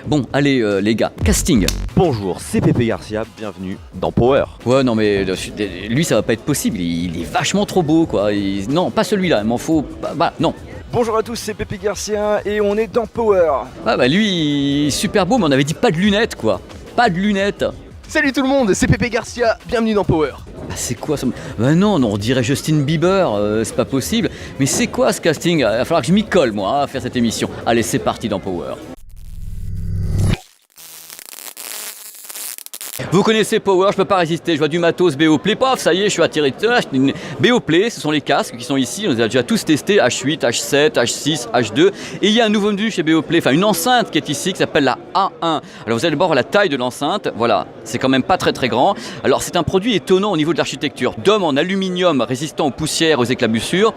Bon, allez les gars, casting. Bonjour, c'est Pépé Garcia, bienvenue dans Power. Ouais, non mais lui ça va pas être possible, il est vachement trop beau quoi. Non, pas celui-là, il m'en faut... Bah, non. Bonjour à tous, c'est Pépé Garcia et on est dans Power. Ah bah lui, il est super beau mais on avait dit pas de lunettes quoi. Pas de lunettes. Salut tout le monde, c'est Pépé Garcia, bienvenue dans Power. Bah c'est quoi ça? Bah non, on dirait Justin Bieber, c'est pas possible. Mais c'est quoi ce casting? Il va falloir que je m'y colle moi à faire cette émission. Allez, c'est parti dans Power. Vous connaissez Power, je peux pas résister, je vois du matos Beoplay, paf, ça y est, je suis attiré. Beoplay, ce sont les casques qui sont ici, on les a déjà tous testés, H8, H7, H6, H2. Et il y a un nouveau menu chez Beoplay, enfin une enceinte qui est ici, qui s'appelle la A1. Alors vous allez voir la taille de l'enceinte, voilà, c'est quand même pas très très grand. Alors c'est un produit étonnant au niveau de l'architecture. Dôme en aluminium résistant aux poussières, aux éclaboussures.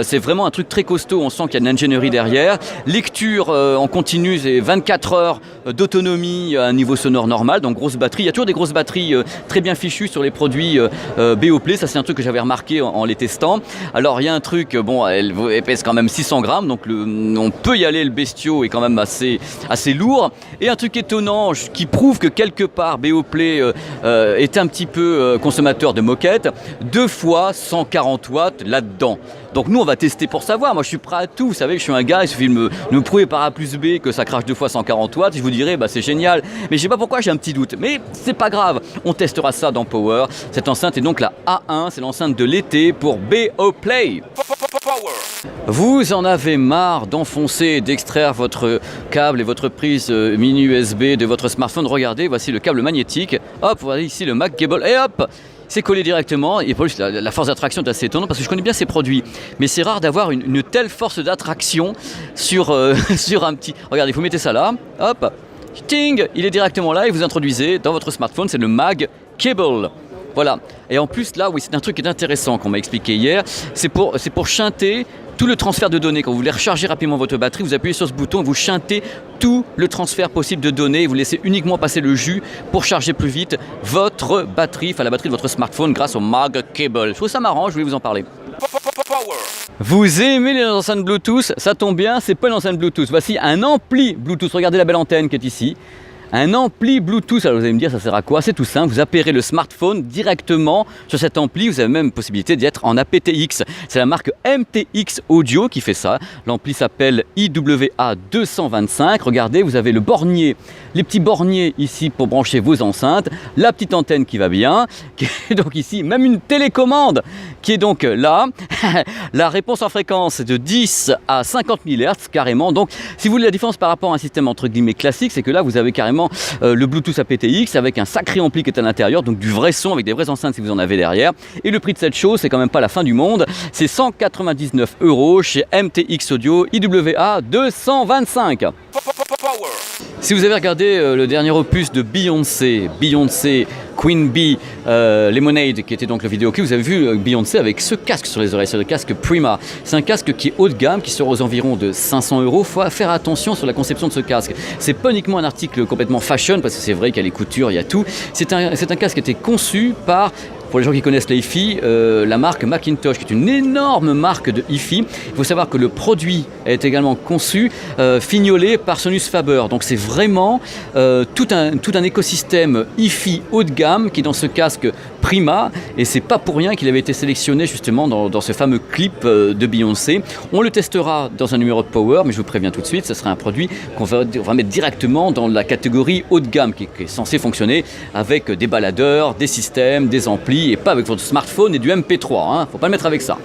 C'est vraiment un truc très costaud, on sent qu'il y a une ingénierie derrière. Lecture en continu, c'est 24 heures d'autonomie à un niveau sonore normal, donc grosse batterie. Il y a toujours des grosses batteries très bien fichues sur les produits Beoplay, ça c'est un truc que j'avais remarqué en les testant. Alors il y a un truc, bon, elle pèse quand même 600 grammes, donc on peut y aller, le bestiau est quand même assez lourd. Et un truc étonnant qui prouve que quelque part Beoplay est un petit peu consommateur de moquettes, 2 fois 140 watts là-dedans. Donc nous on va tester pour savoir, moi je suis prêt à tout, vous savez que je suis un gars, il suffit de me prouver par A plus B que ça crache 2 fois 140 watts, je vous dirais bah c'est génial, mais je sais pas pourquoi j'ai un petit doute, mais c'est pas grave, on testera ça dans Power. Cette enceinte est donc la A1, c'est l'enceinte de l'été pour Beoplay. Vous en avez marre d'enfoncer et d'extraire votre câble et votre prise mini USB de votre smartphone, regardez, voici le câble magnétique, hop, voilà ici le Mac Cable, et hop, c'est collé directement, et pour lui, la force d'attraction est assez étonnante parce que je connais bien ces produits, mais c'est rare d'avoir une telle force d'attraction sur un petit... Regardez, vous mettez ça là, hop, ting, il est directement là et vous introduisez dans votre smartphone, c'est le Mag Cable. Voilà, et en plus là, oui, c'est un truc qui est intéressant qu'on m'a expliqué hier, c'est pour shunter tout le transfert de données. Quand vous voulez recharger rapidement votre batterie, vous appuyez sur ce bouton et vous shuntez tout le transfert possible de données et vous laissez uniquement passer le jus pour charger plus vite votre batterie, enfin la batterie de votre smartphone grâce au Mag Cable. Je trouve ça marrant, je voulais vous en parler. Vous aimez les enceintes Bluetooth? Ça tombe bien, c'est pas une enceinte Bluetooth. Voici un ampli Bluetooth, regardez la belle antenne qui est ici. Un ampli Bluetooth, alors vous allez me dire ça sert à quoi? C'est tout simple, vous appairez le smartphone directement sur cet ampli, vous avez même possibilité d'y être en aptX. C'est la marque MTX Audio qui fait ça. L'ampli s'appelle IWA225, regardez, vous avez le bornier, les petits borniers ici pour brancher vos enceintes, la petite antenne qui va bien, qui est donc ici, même une télécommande qui est donc là. La réponse en fréquence est de 10 à 50 MHz carrément, donc si vous voulez la différence par rapport à un système entre guillemets classique, c'est que là vous avez carrément le Bluetooth aptX avec un sacré ampli qui est à l'intérieur, donc du vrai son avec des vraies enceintes si vous en avez derrière. Et le prix de cette chose, c'est quand même pas la fin du monde, c'est 199 € chez MTX Audio IWA225. Si vous avez regardé le dernier opus de Beyoncé Queen Bee Lemonade, qui était donc le vidéoclip, vous avez vu Beyoncé avec ce casque sur les oreilles, c'est le casque Prima. C'est un casque qui est haut de gamme, qui sera aux environs de 500 €. Il faut faire attention sur la conception de ce casque. C'est pas uniquement un article complètement fashion, parce que c'est vrai qu'il y a les coutures, il y a tout. C'est un casque qui a été conçu par... Pour les gens qui connaissent les hi-fi, la marque Macintosh, qui est une énorme marque de hi-fi. Il faut savoir que le produit est également conçu, fignolé par Sonus Faber. Donc c'est vraiment tout un écosystème hi-fi haut de gamme qui est dans ce casque Prima. Et c'est pas pour rien qu'il avait été sélectionné justement dans ce fameux clip de Beyoncé. On le testera dans un numéro de Power, mais je vous préviens tout de suite, ce sera un produit qu'on va mettre directement dans la catégorie haut de gamme, qui est censé fonctionner avec des baladeurs, des systèmes, des amplis, et pas avec votre smartphone et du MP3, hein. Faut pas le mettre avec ça.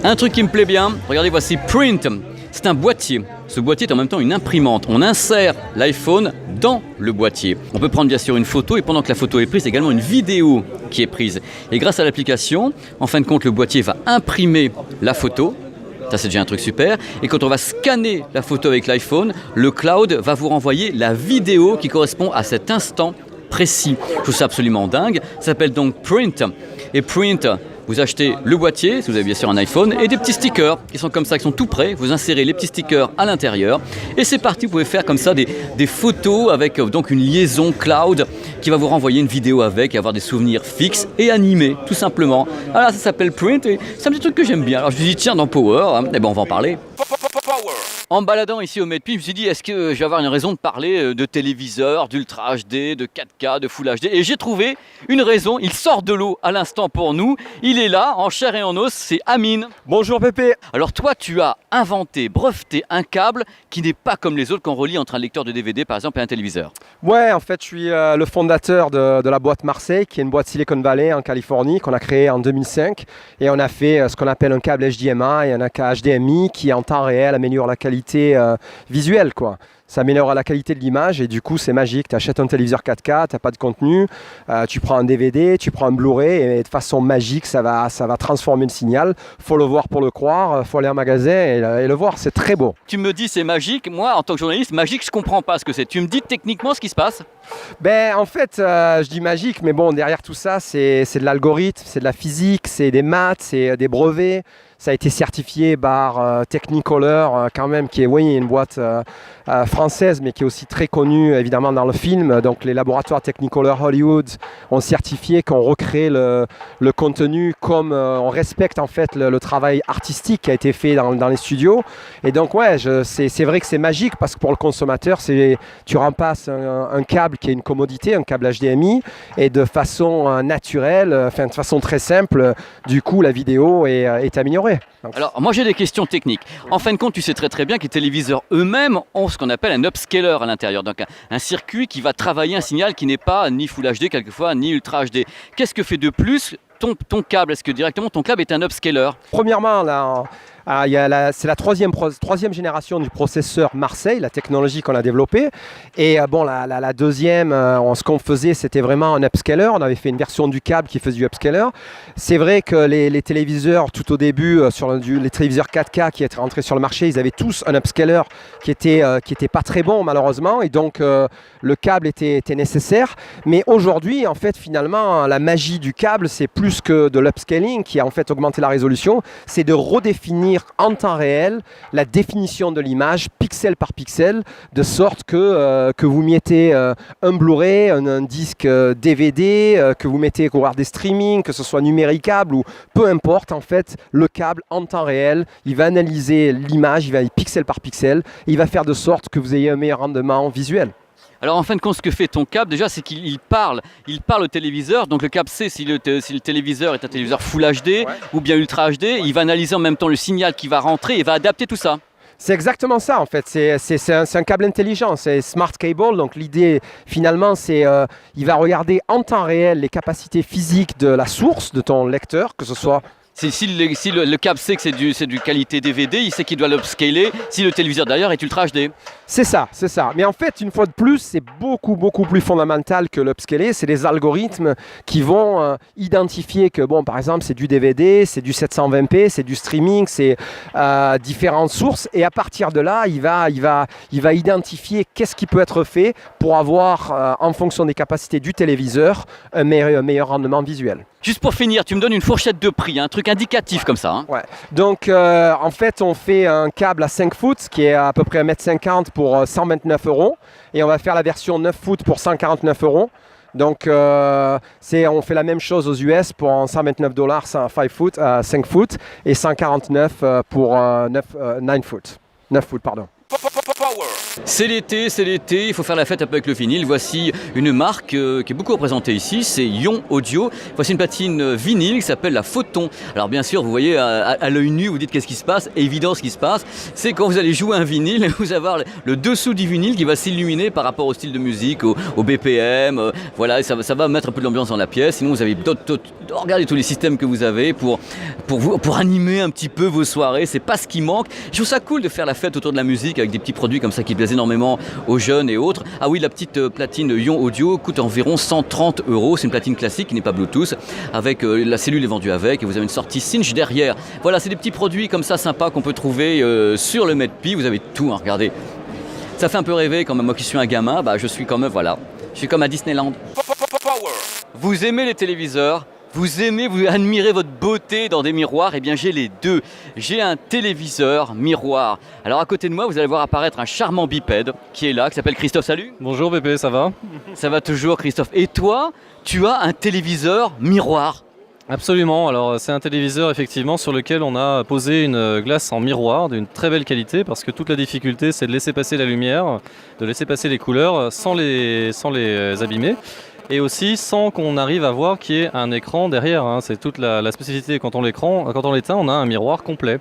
Un truc qui me plaît bien, regardez, voici Print. C'est un boîtier. Ce boîtier est en même temps une imprimante. On insère l'iPhone dans le boîtier. On peut prendre bien sûr une photo et pendant que la photo est prise, c'est également une vidéo qui est prise. Et grâce à l'application, en fin de compte, le boîtier va imprimer la photo. Ça, c'est déjà un truc super. Et quand on va scanner la photo avec l'iPhone, le cloud va vous renvoyer la vidéo qui correspond à cet instant précis. Je trouve ça absolument dingue. Ça s'appelle donc Print. Et Print, vous achetez le boîtier, si vous avez bien sûr un iPhone, et des petits stickers qui sont comme ça, qui sont tout prêts. Vous insérez les petits stickers à l'intérieur. Et c'est parti, vous pouvez faire comme ça des photos avec donc une liaison cloud qui va vous renvoyer une vidéo avec et avoir des souvenirs fixes et animés, tout simplement. Voilà, ça s'appelle Print et c'est un petit truc que j'aime bien. Alors je me dis, tiens, dans Power, hein, eh ben on va en parler. En me baladant ici au Medpi, je me suis dit, est-ce que je vais avoir une raison de parler de téléviseur, d'Ultra HD, de 4K, de Full HD? Et j'ai trouvé une raison, il sort de l'eau à l'instant pour nous. Il est là, en chair et en os, c'est Amine. Bonjour Pépé. Alors toi, tu as inventé, breveté un câble qui n'est pas comme les autres qu'on relie entre un lecteur de DVD par exemple et un téléviseur. Ouais, en fait, je suis le fondateur de la boîte Marseille, qui est une boîte Silicon Valley en Californie, qu'on a créée en 2005. Et on a fait ce qu'on appelle un câble HDMI et un HDMI qui, en temps réel, améliore la qualité visuelle, quoi. Ça améliore la qualité de l'image et du coup c'est magique. Tu achètes un téléviseur 4K, tu n'as pas de contenu, tu prends un DVD, tu prends un Blu-ray et de façon magique ça va transformer le signal. Faut le voir pour le croire, faut aller en magasin et le voir, c'est très beau. Tu me dis c'est magique, moi en tant que journaliste, magique je comprends pas ce que c'est. Tu me dis techniquement ce qui se passe? Ben en fait je dis magique mais bon derrière tout ça c'est de l'algorithme, c'est de la physique, c'est des maths, c'est des brevets. Ça a été certifié par Technicolor quand même, qui est une boîte française, mais qui est aussi très connue évidemment dans le film. Donc les laboratoires Technicolor Hollywood ont certifié qu'on recrée le contenu comme on respecte en fait le travail artistique qui a été fait dans les studios. Et donc c'est vrai que c'est magique parce que pour le consommateur, tu remplaces un câble qui est une commodité, un câble HDMI, et de façon naturelle, de façon très simple, du coup la vidéo est améliorée. Alors moi j'ai des questions techniques. En fin de compte tu sais très bien que les téléviseurs eux-mêmes ont ce qu'on appelle un upscaler à l'intérieur. Donc un circuit qui va travailler un signal qui n'est pas ni Full HD quelquefois ni Ultra HD. Qu'est-ce que fait de plus ton câble? Est-ce que directement ton câble est un upscaler? Premièrement, c'est la troisième génération du processeur Marseille, la technologie qu'on a développée. Et la deuxième, ce qu'on faisait, c'était vraiment un upscaler. On avait fait une version du câble qui faisait du upscaler. C'est vrai que les téléviseurs, tout au début, les téléviseurs 4K qui étaient rentrés sur le marché, ils avaient tous un upscaler qui était pas très bon malheureusement. Et donc, le câble était nécessaire. Mais aujourd'hui, en fait, finalement, la magie du câble, c'est plus que de l'upscaling qui a en fait augmenté la résolution, c'est de redéfinir en temps réel la définition de l'image pixel par pixel, de sorte que vous mettez un Blu-ray, un disque DVD, que vous mettez pour voir des streamings, que ce soit numéricable ou peu importe, en fait, le câble en temps réel, il va analyser l'image, il va aller pixel par pixel, et il va faire de sorte que vous ayez un meilleur rendement visuel. Alors en fin de compte, ce que fait ton câble, déjà, c'est qu'il parle au téléviseur. Donc le câble sait si le téléviseur est un téléviseur Full HD ou bien Ultra HD. Il va analyser en même temps le signal qui va rentrer et va adapter tout ça. C'est exactement ça en fait, c'est un câble intelligent, c'est Smart Cable, donc l'idée finalement c'est il va regarder en temps réel les capacités physiques de la source de ton lecteur, que ce soit... Si le câble sait que c'est du qualité DVD, il sait qu'il doit l'upscaler si le téléviseur d'ailleurs est Ultra HD. C'est ça. Mais en fait, une fois de plus, c'est beaucoup plus fondamental que l'upscaler. C'est les algorithmes qui vont identifier que, par exemple, c'est du DVD, c'est du 720p, c'est du streaming, c'est différentes sources. Et à partir de là, il va identifier qu'est-ce qui peut être fait pour avoir, en fonction des capacités du téléviseur, un meilleur rendement visuel. Juste pour finir, tu me donnes une fourchette de prix, un truc indicatif comme ça. Ouais. Donc en fait on fait un câble à 5 foot qui est à peu près 1,50 m pour 129 €. Et on va faire la version 9 foot pour 149 €. Donc on fait la même chose aux US pour 129 $, 5 foot et 149 pour 9 foot. 9 foot, pardon. C'est l'été, il faut faire la fête un peu avec le vinyle. Voici une marque qui est beaucoup représentée ici, c'est Ion Audio. Voici une platine vinyle qui s'appelle la Photon. Alors bien sûr, vous voyez à l'œil nu, vous dites qu'est-ce qui se passe. Évidemment, ce qui se passe, c'est quand vous allez jouer un vinyle, vous allez avoir le dessous du vinyle qui va s'illuminer par rapport au style de musique, au BPM. Voilà, ça va mettre un peu de l'ambiance dans la pièce. Sinon, vous avez regardez tous les systèmes que vous avez pour animer un petit peu vos soirées. C'est pas ce qui manque. Je trouve ça cool de faire la fête autour de la musique avec des petits produits comme ça qui plaisent énormément aux jeunes et autres. Ah oui, la petite platine Ion Audio coûte environ 130 €. C'est une platine classique qui n'est pas Bluetooth. Avec la cellule est vendue avec et vous avez une sortie cinch derrière. Voilà, c'est des petits produits comme ça sympas qu'on peut trouver sur le Medpi. Vous avez tout, hein, regardez. Ça fait un peu rêver quand même. Moi qui suis un gamin, je suis comme voilà. Je suis comme à Disneyland. Vous aimez les téléviseurs? Vous admirez votre beauté dans des miroirs? Eh bien j'ai les deux. J'ai un téléviseur miroir. Alors à côté de moi, vous allez voir apparaître un charmant bipède qui est là, qui s'appelle Christophe. Salut. Bonjour Pépé, ça va? Ça va toujours Christophe. Et toi, tu as un téléviseur miroir? Absolument, alors c'est un téléviseur effectivement sur lequel on a posé une glace en miroir d'une très belle qualité parce que toute la difficulté c'est de laisser passer la lumière, de laisser passer les couleurs sans les abîmer et aussi sans qu'on arrive à voir qu'il y ait un écran derrière, hein. C'est toute la spécificité quand on l'éteint on a un miroir complet.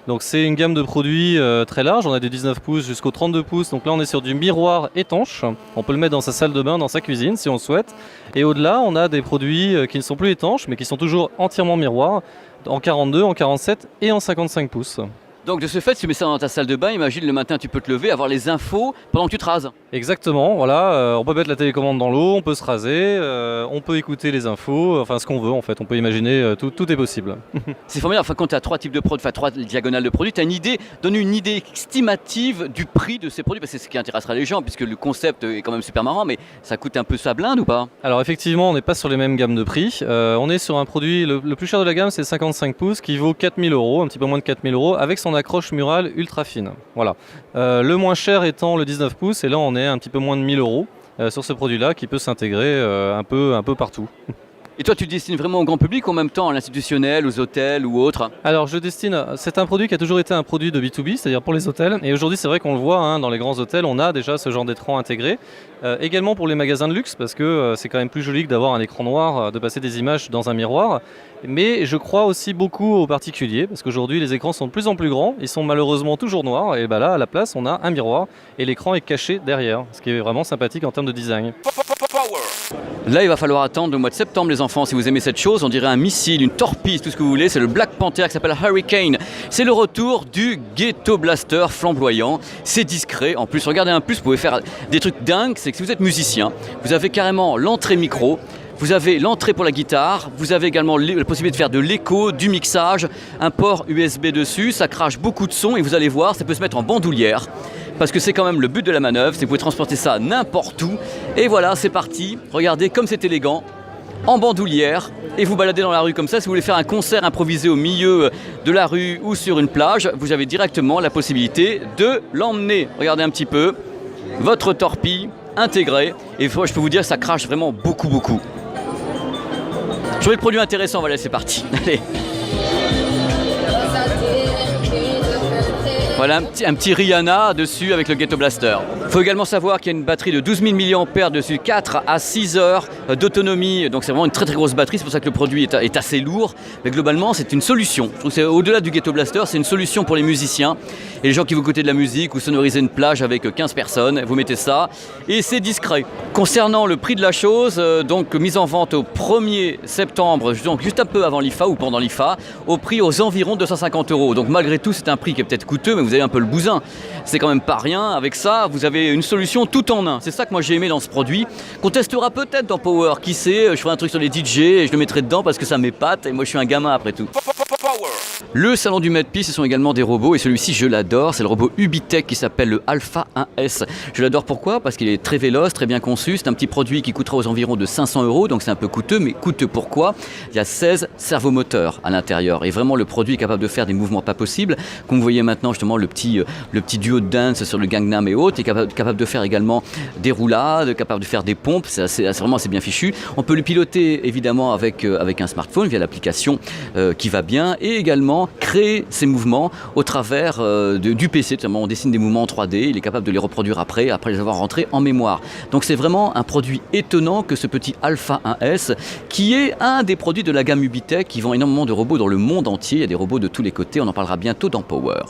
Donc c'est une gamme de produits très large, on a des 19 pouces jusqu'aux 32 pouces, donc là on est sur du miroir étanche, on peut le mettre dans sa salle de bain, dans sa cuisine si on le souhaite, et au-delà on a des produits qui ne sont plus étanches mais qui sont toujours entièrement miroirs, en 42, en 47 et en 55 pouces. Donc de ce fait, si tu mets ça dans ta salle de bain, imagine le matin tu peux te lever, avoir les infos pendant que tu te rases. Exactement, voilà, on peut mettre la télécommande dans l'eau, on peut se raser, on peut écouter les infos, enfin ce qu'on veut en fait, on peut imaginer, tout est possible. C'est formidable, enfin quand tu as 3 types de produits, enfin 3 diagonales de produits, tu as une idée, donne une idée estimative du prix de ces produits, parce que c'est ce qui intéressera les gens, puisque le concept est quand même super marrant, mais ça coûte un peu sa blinde ou pas? Alors effectivement, on n'est pas sur les mêmes gammes de prix, on est sur un produit, le plus cher de la gamme c'est 55 pouces qui vaut 4 000 €, un petit peu moins de 4 000 € avec son accroche murale ultra fine. Voilà. Le moins cher étant le 19 pouces et là on est un petit peu moins de 1 000 € sur ce produit-là qui peut s'intégrer un peu partout. Et toi, tu destines vraiment au grand public ou en même temps à l'institutionnel, aux hôtels ou autres? Alors c'est un produit qui a toujours été un produit de B2B, c'est-à-dire pour les hôtels. Et aujourd'hui, c'est vrai qu'on le voit, hein, dans les grands hôtels, on a déjà ce genre d'écran intégré. Également pour les magasins de luxe, parce que c'est quand même plus joli que d'avoir un écran noir, de passer des images dans un miroir. Mais je crois aussi beaucoup aux particuliers, parce qu'aujourd'hui, les écrans sont de plus en plus grands, ils sont malheureusement toujours noirs. Et là, à la place, on a un miroir et l'écran est caché derrière, ce qui est vraiment sympathique en termes de design. Là, il va falloir attendre le mois de septembre, les enfants. Si vous aimez cette chose, on dirait un missile, une torpille, tout ce que vous voulez. C'est le Black Panther qui s'appelle Hurricane. C'est le retour du Ghetto Blaster flamboyant. C'est discret. En plus, regardez un plus, vous pouvez faire des trucs dingues. C'est que si vous êtes musicien, vous avez carrément l'entrée micro. Vous avez l'entrée pour la guitare, vous avez également la possibilité de faire de l'écho, du mixage, un port USB dessus, ça crache beaucoup de sons et vous allez voir, ça peut se mettre en bandoulière. Parce que c'est quand même le but de la manœuvre, c'est que vous pouvez transporter ça n'importe où. Et voilà, c'est parti. Regardez comme c'est élégant, en bandoulière. Et vous baladez dans la rue comme ça. Si vous voulez faire un concert improvisé au milieu de la rue ou sur une plage, vous avez directement la possibilité de l'emmener. Regardez un petit peu, votre torpille intégrée. Et je peux vous dire, ça crache vraiment beaucoup. Je trouvais le produit intéressant, voilà, c'est parti. Allez. Voilà un petit Rihanna dessus avec le Ghetto Blaster. Il faut également savoir qu'il y a une batterie de 12 000 mAh dessus, 4 à 6 heures d'autonomie. Donc c'est vraiment une très grosse batterie, c'est pour ça que le produit est assez lourd. Mais globalement, c'est une solution. Je trouve que c'est au-delà du Ghetto Blaster, c'est une solution pour les musiciens et les gens qui veulent écouter de la musique ou sonoriser une plage avec 15 personnes. Vous mettez ça et c'est discret. Concernant le prix de la chose, donc mise en vente au 1er septembre, donc juste un peu avant l'IFA ou pendant l'IFA, au prix aux environs 250 €. Donc malgré tout, c'est un prix qui est peut-être coûteux, mais vous avez un peu le bousin. C'est quand même pas rien. Avec ça, vous avez une solution tout en un. C'est ça que moi j'ai aimé dans ce produit, qu'on testera peut-être dans Power. Qui sait, je ferai un truc sur les DJ et je le mettrai dedans parce que ça m'épate et moi je suis un gamin après tout. Le salon du Medpi, ce sont également des robots et celui-ci je l'adore, c'est le robot Ubitech qui s'appelle le Alpha 1S. Je l'adore pourquoi? Parce qu'il est très véloce, très bien conçu, c'est un petit produit qui coûtera aux environs de 500 €, donc c'est un peu coûteux, mais coûteux pourquoi? Il y a 16 servomoteurs à l'intérieur et vraiment le produit est capable de faire des mouvements pas possibles, comme vous voyez maintenant justement le petit duo de dance sur le Gangnam et autres, il est capable de faire également des roulades, capable de faire des pompes, c'est vraiment assez bien fichu. On peut le piloter évidemment avec un smartphone via l'application qui va bien et également créer ces mouvements au travers du PC. On dessine des mouvements en 3D, il est capable de les reproduire après les avoir rentrés en mémoire. Donc c'est vraiment un produit étonnant que ce petit Alpha 1S qui est un des produits de la gamme Ubitech qui vend énormément de robots dans le monde entier. Il y a des robots de tous les côtés, on en parlera bientôt dans Power.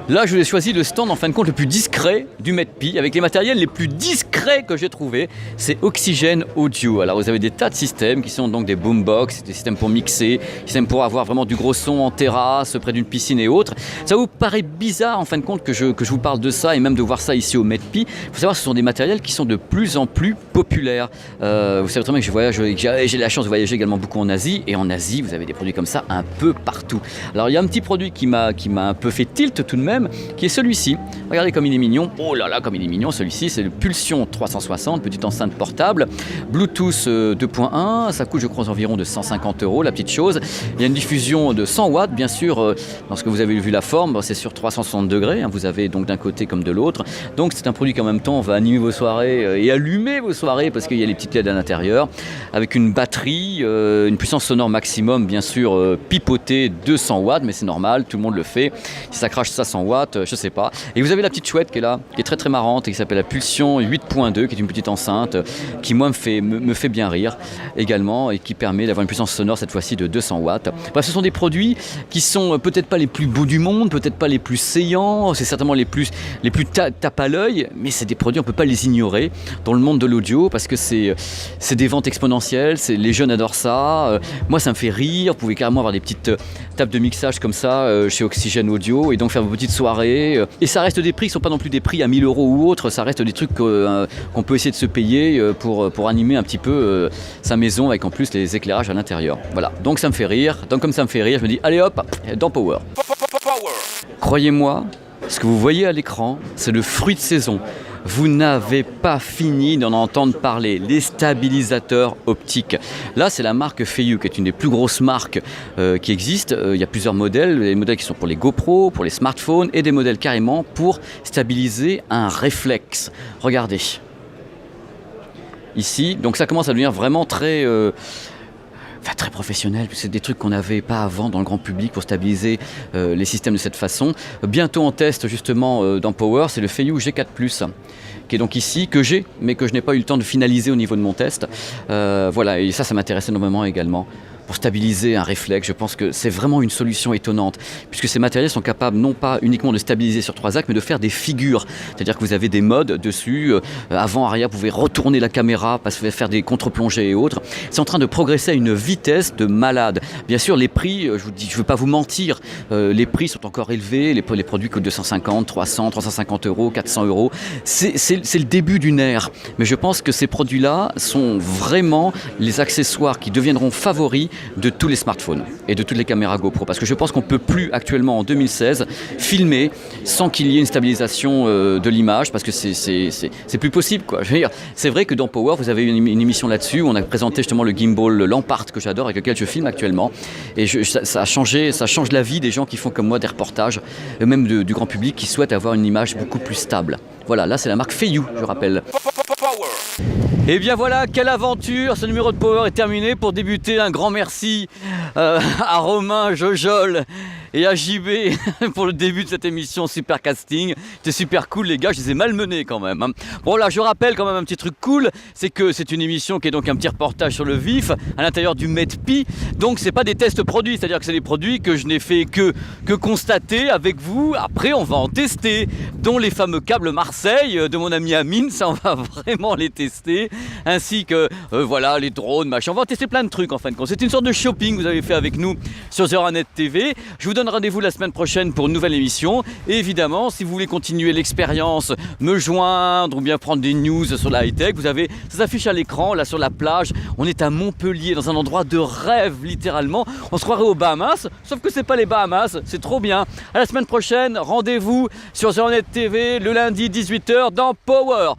Là, je vous ai choisi le stand en fin de compte le plus discret du Medpi, avec les matériels les plus discrets que j'ai trouvé. C'est Oxygène Audio. Alors, vous avez des tas de systèmes qui sont donc des boombox, des systèmes pour mixer, des systèmes pour avoir vraiment du gros son en terrasse, près d'une piscine et autres. Ça vous paraît bizarre en fin de compte que je vous parle de ça et même de voir ça ici au Medpi. Il faut savoir que ce sont des matériels qui sont de plus en plus populaires. Vous savez très bien que j'ai la chance de voyager également beaucoup en Asie. Et en Asie, vous avez des produits comme ça un peu partout. Alors, il y a un petit produit qui m'a un peu fait tilt tout de même, qui est celui-ci. Regardez comme il est mignon. Oh là là, comme il est mignon, celui-ci, c'est le Pulsion 360, petite enceinte portable, Bluetooth 2.1, ça coûte je crois environ de 150 €, la petite chose. Il y a une diffusion de 100 watts, bien sûr, lorsque vous avez vu la forme, c'est sur 360 degrés, hein, vous avez donc d'un côté comme de l'autre. Donc c'est un produit qui en même temps va animer vos soirées et allumer vos soirées parce qu'il y a les petites LED à l'intérieur, avec une batterie, une puissance sonore maximum, bien sûr, pipotée 200 watts, mais c'est normal, tout le monde le fait. Si ça crache ça 100 watts, je sais pas. Et vous avez la petite chouette qui est là, qui est très très marrante et qui s'appelle la Pulsion 8.2, qui est une petite enceinte qui moi me fait bien rire également et qui permet d'avoir une puissance sonore cette fois-ci de 200 watts. Bref, ce sont des produits qui sont peut-être pas les plus beaux du monde, peut-être pas les plus saillants, c'est certainement les plus tape à l'œil, mais c'est des produits, on peut pas les ignorer dans le monde de l'audio parce que c'est des ventes exponentielles, les jeunes adorent ça, moi ça me fait rire, vous pouvez carrément avoir des petites tables de mixage comme ça chez Oxygène Audio et donc faire vos petites soirées et ça reste des prix qui sont pas non plus des prix à 1000 € ou autres, ça reste des trucs qu'on peut essayer de se payer pour animer un petit peu sa maison avec en plus les éclairages à l'intérieur. Voilà, donc ça me fait rire, donc comme ça me fait rire, je me dis allez hop, dans Power. Croyez-moi, ce que vous voyez à l'écran, c'est le fruit de saison. Vous n'avez pas fini d'en entendre parler, les stabilisateurs optiques. Là, c'est la marque Feiyu, qui est une des plus grosses marques qui existent. Il y a plusieurs modèles, des modèles qui sont pour les GoPro, pour les smartphones, et des modèles carrément pour stabiliser un réflexe. Regardez. Ici, donc ça commence à devenir vraiment très professionnel, c'est des trucs qu'on n'avait pas avant dans le grand public pour stabiliser les systèmes de cette façon. Bientôt en test justement dans Power, c'est le Feiyu G4+, qui est donc ici, que j'ai, mais que je n'ai pas eu le temps de finaliser au niveau de mon test. Voilà, et ça m'intéresse énormément également. Pour stabiliser un réflexe, je pense que c'est vraiment une solution étonnante, puisque ces matériels sont capables non pas uniquement de stabiliser sur 3 axes, mais de faire des figures. C'est-à-dire que vous avez des modes dessus, avant, arrière, vous pouvez retourner la caméra, faire des contre-plongées et autres. C'est en train de progresser à une vitesse de malade. Bien sûr, les prix, je vous dis, je ne veux pas vous mentir, les prix sont encore élevés, les produits coûtent 250, 300, 350 €, 400 €. C'est le début d'une ère, mais je pense que ces produits-là sont vraiment les accessoires qui deviendront favoris de tous les smartphones et de toutes les caméras GoPro, parce que je pense qu'on ne peut plus actuellement en 2016 filmer sans qu'il y ait une stabilisation de l'image, parce que c'est plus possible, quoi. Je veux dire, c'est vrai que dans Power vous avez une émission là-dessus où on a présenté justement le gimbal Lampart que j'adore, avec lequel je filme actuellement, et ça change la vie des gens qui font comme moi des reportages, et même du grand public qui souhaite avoir une image beaucoup plus stable. Voilà, là c'est la marque Feiyu, je rappelle. Et bien voilà, quelle aventure! Ce numéro de Power est terminé. Pour débuter, un grand merci à Romain, Jojol et à JB pour le début de cette émission. Super casting, c'était super cool les gars, je les ai malmenés quand même, hein. Bon là, je rappelle quand même un petit truc cool, c'est que c'est une émission qui est donc un petit reportage sur le vif à l'intérieur du MEDPI, donc c'est pas des tests produits, c'est-à-dire que c'est des produits que je n'ai fait que constater avec vous. Après on va en tester, dont les fameux câbles Marseille de mon ami Amine, ça on va vraiment les tester, ainsi que voilà, les drones, machin, on va en tester plein de trucs en fin de compte. C'est une sorte de shopping que vous avez fait avec nous sur Zeranet TV. Je vous donne rendez-vous la semaine prochaine pour une nouvelle émission. Et évidemment, si vous voulez continuer l'expérience, me joindre ou bien prendre des news sur la high-tech, vous avez, ça s'affiche à l'écran, là sur la plage. On est à Montpellier, dans un endroit de rêve, littéralement. On se croirait aux Bahamas, sauf que c'est pas les Bahamas, c'est trop bien. À la semaine prochaine, rendez-vous sur Zeranet TV le lundi 18 h dans Power.